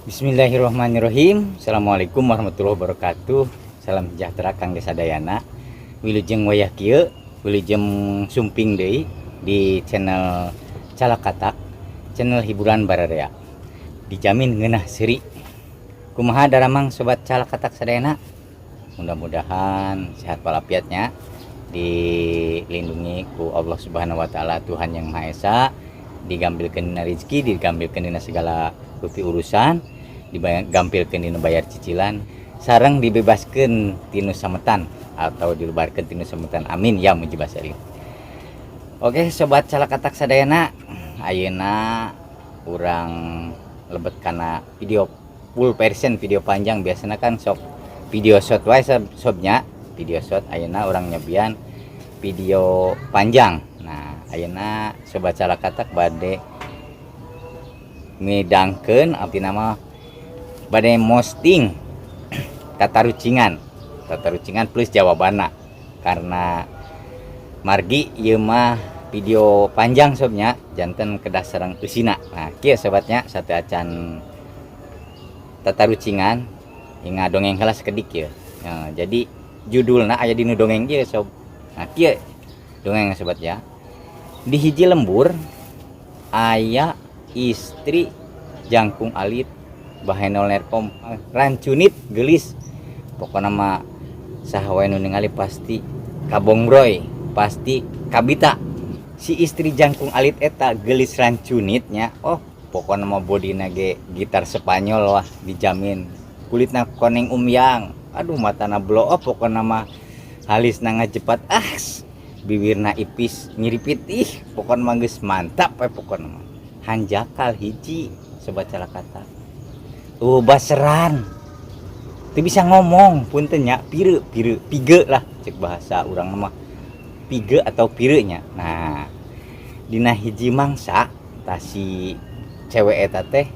Bismillahirrahmanirrahim. Assalamualaikum warahmatullahi wabarakatuh. Salam sejahtera kangge sadayana. Wilujeng wayah kieu, wilujeng sumping deui di channel Calakatak, channel hiburan bararea. Dijamin ngeunah seuri. Kumaha daramang sobat Calakatak sadayana? Mudah-mudahan sehat walafiatnya, dilindungi ku Allah Subhanahu wa taala, Tuhan yang Maha Esa, digambilkeun dina rezeki, digambilkeun dina segala rupi urusan, digampilkeun dina bayar cicilan, sareng dibebaskeun tinu sametan atau dilebarkeun tinu sametan. Amin ya mujib salim. Oke sobat Calakatak sadayana, ayeuna urang lebet kana video full version, video panjang. Biasanya kan sok video short wae sobnya, video short. Ayeuna urang nyobian video panjang. Nah ayeuna sobat Calakatak bade ngedangkeun abdi nama bade posting tatarucingan plus jawabanna, karena margi ieu mah video panjang sobnya, janten kedah sareng eusina. Nah kieu sobatnya satu acan tatarucingan hingga dongeng heula sakedik kieu. Nah, jadi judulna aya dinu dongeng kieu sob. Nah kieu dongeng sobat ya. Di hiji lembur aya istri jangkung alit bahenol nerkom rancunit gelis, pokokna mah saha wae nu ningali pasti kabongroy, pasti kabita. Si istri jangkung alit eta gelis rancunitnya, oh pokokna mah bodina ge gitar Spanyol wah, dijamin. Kulitna koneng umyang, aduh matana blow up, pokokna mah halisna ngajepat, bibirna ipis nyiripit, pokokna mah geus mantap pokokna mah. Hanjakal hiji sobat Calakatak, baseran teu bisa ngomong punten nya, pige lah cek bahasa urang mah, pige atau pirenya. Nah dina hiji mangsa tah si cewek eta teh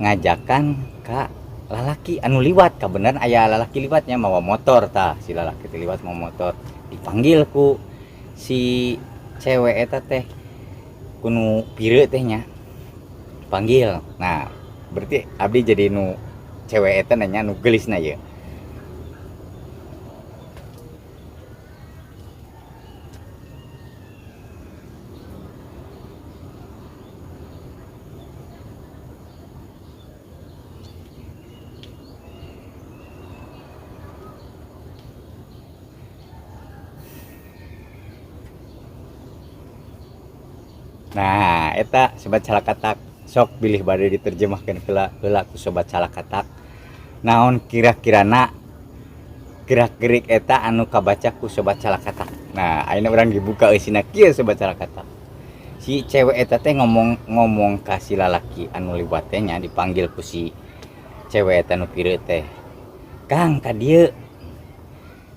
ngajakan ka lalaki anu liwat, kabeneran aya lalaki liwatnya mawa motor. Tah si lalaki teh liwat mawa motor, dipanggil ku si cewek eta teh kuno pire tehnya panggil. Nah berarti abdi jadi nu cewek eta nanya nu gelisna ya. Nah eta sobat Calakatak, sok bilih bade diterjemahkan heula ku sobat Calakatak. Naon kira-kirana gerak-gerik eta anu kabaca ku sobat Calakatak. Nah ayeuna urang dibuka eusina kieu sobat Calakatak. Si cewek eta teh ngomong ka si lalaki anu liwat teh nya, dipanggil ku si cewek eta nu pire teh, "Kang ka dieu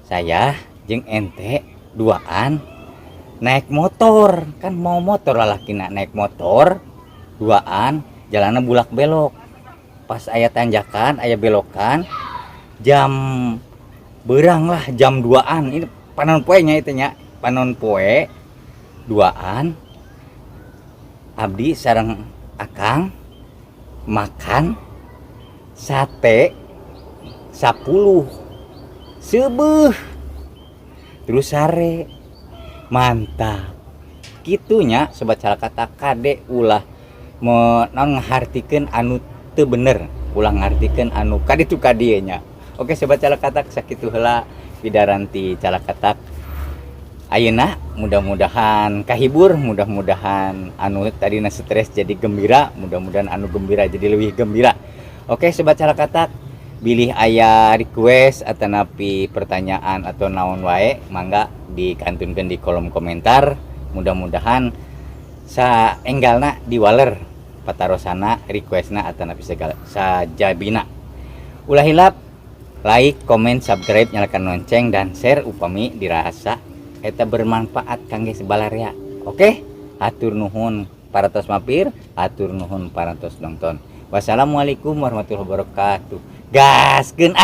saya jeung ente duaan naik motor." Kan mau motor lalakina, naik motor duaan, jalannya bulak belok. Pas aya tanjakan, aya belokan, jam berang lah, jam 2-an. Ini panon poe nya itu nya, panon poe 2-an. Abdi sareng akang makan sate 10 seubeuh, terus sare mantap gitunya sobat Calakatak. Kade ulah ngartikeun anu teu bener, ulah ngartikeun anu kaditu kadieu nya. Oke sobat Calakatak, sakitu heula pidaranti Calakatak ayeuna. Mudah-mudahan kahibur, mudah-mudahan anu tadina stres jadi gembira, mudah-mudahan anu gembira jadi lebih gembira. Oke sobat Calakatak, bilih aya request atau napi pertanyaan atau naon wae, mangga dikantunkeun di kolom komentar. Mudah-mudahan saenggalna diwaler patarosana requestna atau napi segala sajabina. Ulah hilap like, comment, subscribe, nyalakan lonceng dan share upami dirasa eta bermanfaat kangge sabalarea. Oke, atur nuhun parantos mampir, atur nuhun parantos nonton. Wassalamualaikum warahmatullahi wabarakatuh. Gaskeun